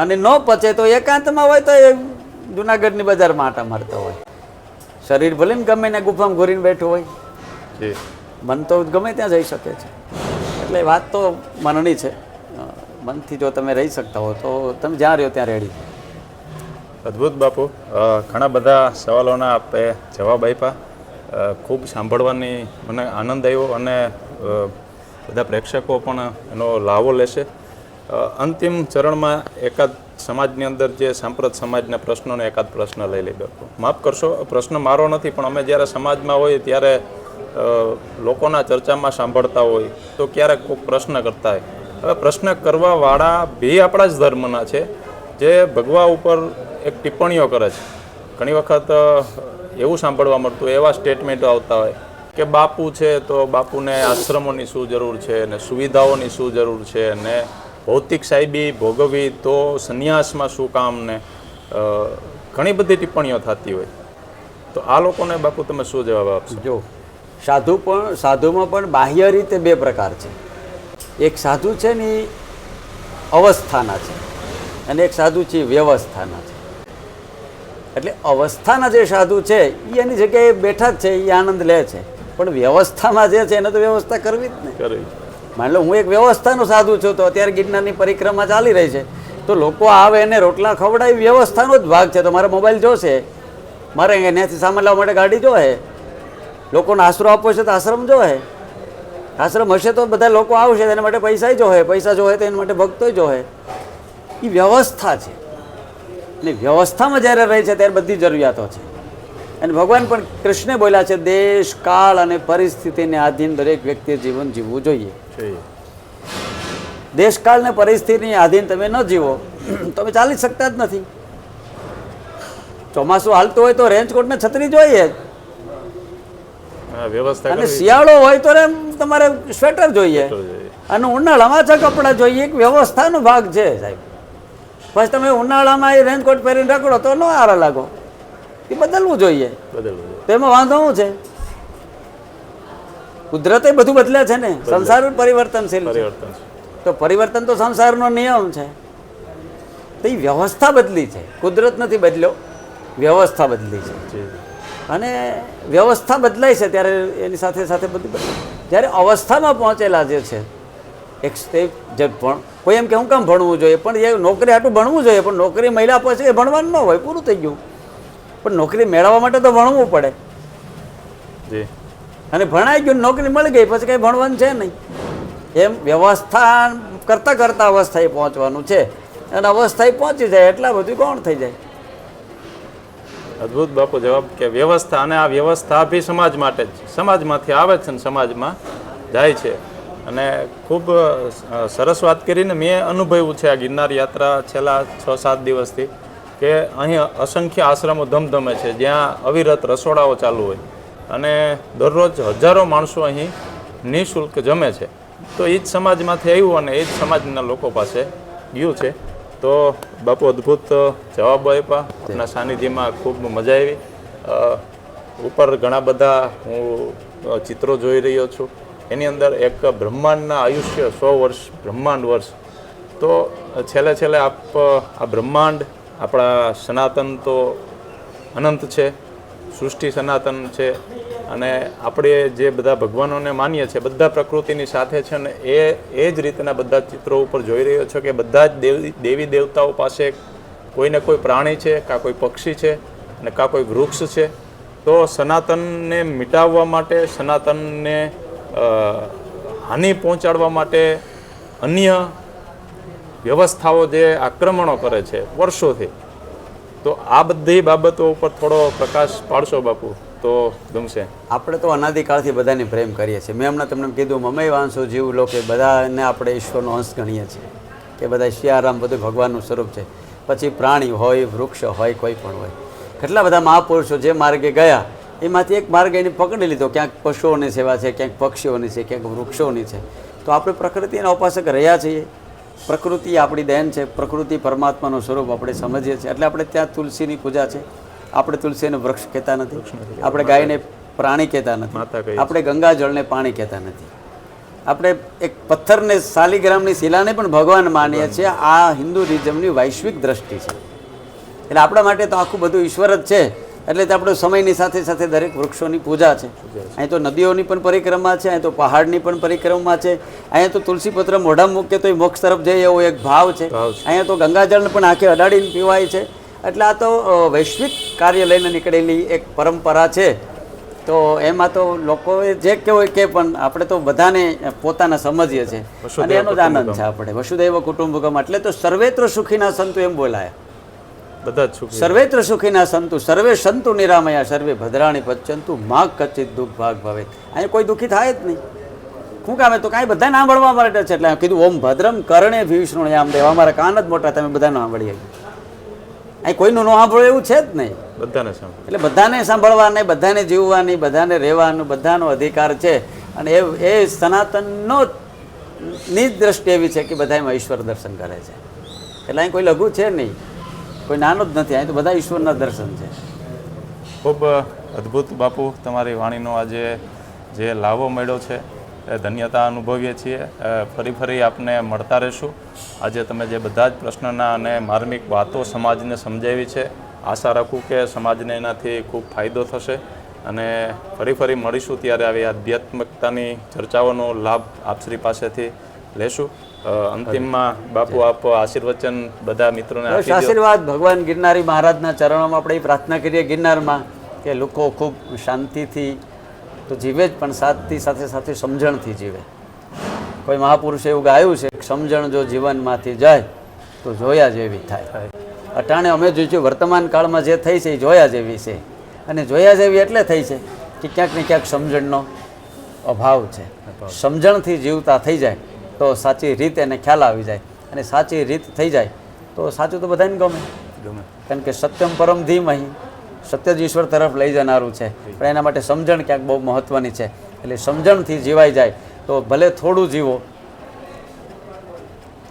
અને ન પચે તો એકાંતમાં હોય તો એ જુનાગઢની બજારમાં આટા મારતા હોય. શરીર ભલે ને ગમે ને ગુફામાં ઘોરીને બેઠું હોય, જી. મન તો ગમે ત્યાં જઈ શકે છે. એટલે વાત તો મનની છે. મનથી જો તમે રહી શકતા હો તો તમે જ્યાં રહ્યો ત્યાં રેડી. અદ્ભુત બાપુ, ઘણા બધા સવાલોના આપે જવાબ આપ્યા. ખૂબ સાંભળવાની મને આનંદ આવ્યો અને બધા પ્રેક્ષકો પણ એનો લાવો લેશે. અંતિમ ચરણમાં એકાદ સમાજની અંદર જે સાંપ્રત સમાજના પ્રશ્નોને એકાદ પ્રશ્ન લઈ લઈ બાપુ. માફ કરશો, પ્રશ્ન મારો નથી, પણ અમે જ્યારે સમાજમાં હોઈએ ત્યારે લોકોના ચર્ચામાં સાંભળતા હોય તો ક્યારેક કોઈ પ્રશ્ન કરતા હોય. હવે પ્રશ્ન કરવાવાળા બે આપણા જ ધર્મના છે જે ભગવા ઉપર એક ટિપ્પણીઓ કરે છે. ઘણી વખત એવું સાંભળવા મળતું, એવા સ્ટેટમેન્ટો આવતા હોય કે બાપુ છે તો બાપુને આશ્રમોની શું જરૂર છે ને સુવિધાઓની શું જરૂર છે ને ભૌતિક સાહેબી ભોગવવી તો સંન્યાસમાં શું કામ ને ઘણી બધી ટિપ્પણીઓ થતી હોય. તો આ લોકોને બાપુ તમે શું જવાબ આપશો? જો સાધુમાં પણ બાહ્ય રીતે બે પ્રકાર છે. એક સાધુ છે ને એ અવસ્થાના છે અને એક સાધુ છે વ્યવસ્થાના છે. એટલે અવસ્થાના જે સાધુ છે એ એની જગ્યાએ બેઠા જ છે, એ આનંદ લે છે, પણ વ્યવસ્થામાં જે છે એને તો વ્યવસ્થા કરવી જ ને. માની લો હું એક વ્યવસ્થાનો સાધુ છું, તો અત્યારે ગિરનારની પરિક્રમા ચાલી રહી છે, તો લોકો આવે એને રોટલા ખવડાવી વ્યવસ્થાનો જ ભાગ છે. તો મારે મોબાઈલ જોશે, મારે ત્યાંથી સામાન લાવવા માટે ગાડી જોવે, લોકોને આશરો આપવો છે તો આશ્રમ જોવે, આશ્રમ હશે તો બધા લોકો આવશે, એના માટે પૈસા જોવે, પૈસા જોવે તો એના માટે ભક્તો જોવે. એ વ્યવસ્થા છે. અને વ્યવસ્થામાં જ્યારે રહે છે ત્યારે બધી જરૂરિયાતો છે. અને ભગવાન પણ કૃષ્ણે બોલ્યા છે દેશ કાળ અને પરિસ્થિતિને આધીન દરેક વ્યક્તિએ જીવન જીવવું જોઈએ. દેશકાળ ને પરિસ્થિતિની આધીન તમે ન જીવો તમે ચાલી શકતા જ નથી. ચોમાસું હાલતું હોય તો રેન્જકોટ ને છત્રી જોઈએ જ, અને શિયાળો હોય તો તમારે સ્વેટર જોઈએ, અને ઉનાળામાં છે કપડાં જોઈએ. એક વ્યવસ્થાનો ભાગ છે સાહેબ. પછી તમે ઉનાળામાં એ રેન્જકોટ પહેરીને રખડો તો ન આરા લાગો, એ બદલવું જોઈએ. તો એમાં વાંધો શું છે? કુદરતે બધું બદલે છે ને, સંસાર પરિવર્તનશીલ છે, તો પરિવર્તન તો સંસારનો નિયમ છે. તો એ વ્યવસ્થા બદલી છે, કુદરત નથી બદલ્યો, વ્યવસ્થા બદલી છે. અને વ્યવસ્થા બદલાય છે ત્યારે એની સાથે સાથે બધું બદલાય. જ્યારે અવસ્થામાં પહોંચેલા જે છે એક સ્ટેજ, જે કોઈ એમ કે હું કામ ભણવું જોઈએ, પણ એ નોકરી હાટું ભણવું જોઈએ, પણ નોકરી મળ્યા પછી એ ભણવાનું ન હોય, પૂરું થઈ ગયું. પણ નોકરી મેળવવા માટે તો ભણવું પડે, અને ભણાઈ ગયું નોકરી મળી ગઈ પછી કંઈ ભણવાનું છે નહીં. એમ વ્યવસ્થા કરતાં કરતાં અવસ્થાએ પહોંચવાનું છે, અને અવસ્થાએ પહોંચી જાય એટલા બધું કોણ થઈ જાય. અદ્ભુત બાપુ જવાબ કે વ્યવસ્થા, અને આ વ્યવસ્થા બી સમાજ માટે જ, સમાજમાંથી આવે છે ને સમાજમાં જાય છે. અને ખૂબ સરસ વાત કરીને મેં અનુભવ્યું છે આ ગિરનાર યાત્રા છેલ્લા 6-7 દિવસથી, કે અહીં અસંખ્ય આશ્રમો ધમધમે છે જ્યાં અવિરત રસોડાઓ ચાલુ હોય, અને દરરોજ હજારો માણસો અહીં નિઃશુલ્ક જમે છે. તો એ જ સમાજમાંથી આવ્યું અને એ જ સમાજના લોકો પાસે ગયું છે. તો બાપુ અદ્ભુત જવાબો આપ્યા, આપના સાનિધ્યમાં ખૂબ મજા આવી. ઉપર ઘણા બધા હું ચિત્રો જોઈ રહ્યો છું, એની અંદર એક બ્રહ્માંડના આયુષ્ય 100 વર્ષ, બ્રહ્માંડ વર્ષ. તો છેલ્લે આપ આ બ્રહ્માંડ, આપણા સનાતન તો અનંત છે, સૃષ્ટિ સનાતન છે, અને આપણે જે બધા ભગવાનોને માનીએ છીએ બધા પ્રકૃતિની સાથે છે, ને એ જ રીતના બધા ચિત્રો ઉપર જોઈ રહ્યો છો કે બધા જ દેવી દેવતાઓ પાસે કોઈને કોઈ પ્રાણી છે, કાં કોઈ પક્ષી છે, અને કાં કોઈ વૃક્ષ છે. તો સનાતનને મિટાવવા માટે, સનાતનને હાનિ પહોંચાડવા માટે અન્ય વ્યવસ્થાઓ જે આક્રમણો કરે છે વર્ષોથી, તો આ બધી બાબતો ઉપર થોડો પ્રકાશ પાડશો બાપુ? તો ગમશે? આપણે તો અનાદિકાળથી બધાને પ્રેમ કરીએ છીએ. મેં હમણાં તમને કીધું મમય વાંસો જીવ લો કે બધાને આપણે ઈશ્વરનો અંશ ગણીએ છીએ કે બધા સિયારામ બધું ભગવાનનું સ્વરૂપ છે. પછી પ્રાણી હોય, વૃક્ષ હોય, કોઈ પણ હોય. કેટલા બધા મહાપુરુષો જે માર્ગે ગયા એમાંથી એક માર્ગ એને પકડી લીધો. ક્યાંક પશુઓની સેવા છે, ક્યાંક પક્ષીઓની છે, ક્યાંક વૃક્ષોની છે. તો આપણે પ્રકૃતિના ઉપાસક રહ્યા છીએ. પ્રકૃતિ આપણી દેન છે. પ્રકૃતિ પરમાત્માનું સ્વરૂપ આપણે સમજીએ છીએ. એટલે આપણે ત્યાં તુલસીની પૂજા છે. આપણે તુલસીને વૃક્ષ કહેતા નથી, આપણે ગાયને પ્રાણી કહેતા નથી, આપણે ગંગાજળને પાણી કહેતા નથી. આપણે એક પથ્થરને શાલિગ્રામની શિલાને પણ ભગવાન માનીએ છીએ. આ હિન્દુઇઝમની વૈશ્વિક દ્રષ્ટિ છે. એટલે આપણા માટે તો આખું બધું ઈશ્વર જ છે. એટલે તો આપણે સમયની સાથે સાથે દરેક વૃક્ષોની પૂજા છે. અહીં તો નદીઓની પણ પરિક્રમા છે, અહીં તો પહાડની પણ પરિક્રમા છે, અહીંયા તો તુલસીપત્ર મોઢામાં મૂકે તો એ મોક્ષ તરફ જાય એવો એક ભાવ છે. અહીંયા તો ગંગાજળને પણ આંખે અડાડીને પીવાય છે. એટલે આ તો વૈશ્વિક કાર્ય લઈને નીકળેલી એક પરંપરા છે. તો એમાં તો લોકોએ જે કહેવું કે પણ આપણે તો બધાને પોતાના સમજીએ છીએ અને એનો જ આનંદ છે. આપણે વસુદૈવ કુટુંબકમ એટલે તો સર્વેત્ર સુખીના સંતુ એમ બોલાય. બધા જ સુખી. સર્વેત્ર સુખીના સંતુ સર્વે સંતુ નિરામયા સર્વે ભદ્રાણી પચ્યંતુ માગ કચિત દુઃખ ભાગ ભવે. અહીંયા કોઈ દુઃખી થાય જ નહીં. શું કામે તો કાંઈ બધા સાંભળવા માટે છે. એટલે કીધું ઓમ ભદ્રમ કરણે ભીષ્ણુ આમ દેવ. અમારા કાન જ મોટા, તમે બધા સાંભળીએ. અહીં કોઈનું ન સાંભળો એવું છે જ નહીં. બધાને સાંભળો. એટલે બધાને સાંભળવાની, બધાને જીવવાની, બધાને રહેવાનું, બધાનો અધિકાર છે. અને એ સનાતનનો ની જ દ્રષ્ટિ એવી છે કે બધા એમાં ઈશ્વર દર્શન કરે છે. એટલે અહીં કોઈ લઘુ છે નહીં, કોઈ નાનો જ નથી. અહીં તો બધા ઈશ્વરના દર્શન છે. ખૂબ અદ્ભુત બાપુ, તમારી વાણીનો આજે જે લાવો મળ્યો છે એ ધન્યતા અનુભવીએ છીએ. ફરી આપને મળતા રહીશું. આજે તમે જે બધા જ પ્રશ્નના અને માર્મિક વાતો સમાજને સમજાવી છે, આશા રાખું કે સમાજને એનાથી ખૂબ ફાયદો થશે. અને ફરી મળીશું ત્યારે આવી આધ્યાત્મિકતાની ચર્ચાઓનો લાભ આપશ્રી પાસેથી લેશું. અંતિમમાં બાપુ આપ આશીર્વચન બધા મિત્રોને આપી દો. આશીર્વાદ ભગવાન ગિરનારી મહારાજના ચરણોમાં આપણે એ પ્રાર્થના કરીએ ગિરનારમાં કે લોકો ખૂબ શાંતિથી તો જીવે જ, પણ સાથે સાથે સમજણથી જીવે. કોઈ મહાપુરુષે એવું ગાયું છે કે સમજણ જો જીવનમાંથી જાય તો જોયા જેવી થાય. અટાણે અમે જોઈશું વર્તમાન કાળમાં જે થઈ છે એ જોયા જેવી છે. અને જોયા જેવી એટલે થઈ છે કે ક્યાંક ને ક્યાંક સમજણનો અભાવ છે. સમજણથી જીવતા થઈ જાય તો સાચી રીત એને ખ્યાલ આવી જાય. અને સાચી રીત થઈ જાય તો સાચું તો બધાને ગમે. કારણ કે સત્યમ પરમ ધીમહિ, સત્ય જ ઈશ્વર તરફ લઈ જનારું છે. પણ એના માટે સમજણ ક્યાંક બહુ મહત્ત્વની છે. એટલે સમજણથી જીવાઈ જાય તો ભલે થોડું જીવો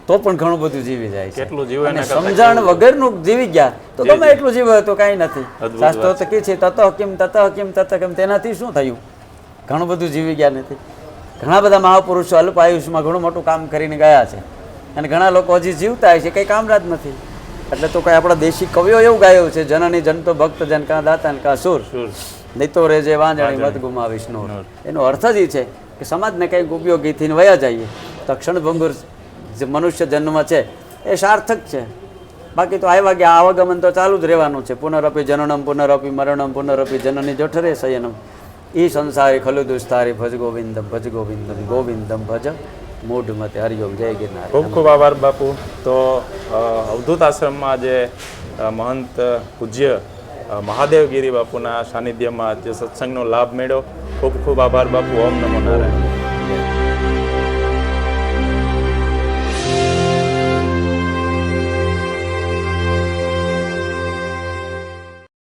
તો પણ ઘણું બધું જીવી જાય છે. અને સમજણ વગરનું જીવી ગયા તો ગમે એટલું જીવે તો કાંઈ નથી. શાસ્ત્રો તો કે છે તત હકીમ તત હકીમ તત હકીમ. તેનાથી શું થયું? ઘણું બધું જીવી ગયા નથી. ઘણા બધા મહાપુરુષો અલ્પ આયુષમાં ઘણું મોટું કામ કરીને ગયા છે. અને ઘણા લોકો હજી જીવતા હોય છે, કંઈ કામના જ નથી. એટલે તો કંઈ આપણા દેશી કવિઓ એવું ગાયું છે, જનની જનતો ભક્ત જન કા દાતા કા સુર નહીં તો રેજે વાંજણી મત ગુમાવીશ નૂર. એનો અર્થ જ એ છે કે સમાજને કંઈક ઉપયોગીથી વયા જઈએ તો ક્ષણભંગુર જે મનુષ્ય જન્મ છે એ સાર્થક છે. બાકી તો આવ્યા ગયા આવાગમન તો ચાલુ જ રહેવાનું છે. પુનરપી જનનમ પુનરપી મરણમ પુનરપી જનની જઠરે શયનમ ઈ સંસારી ખલુ દુસ્તારી ભજ ગોવિંદમ ભજ ગોવિંદમ ગોવિંદમ ભજ મૂઢ મતે હરિઓમ. જય ગિરનાર. ખૂબ આભાર બાપુ. તો અવધૂત આશ્રમમાં જે મહંત પૂજ્ય મહાદેવગીરી બાપુના સાનિધ્યમાં જે સત્સંગનો લાભ મળ્યો, ખૂબ આભાર બાપુ. ઓમ નમો નારાયણ.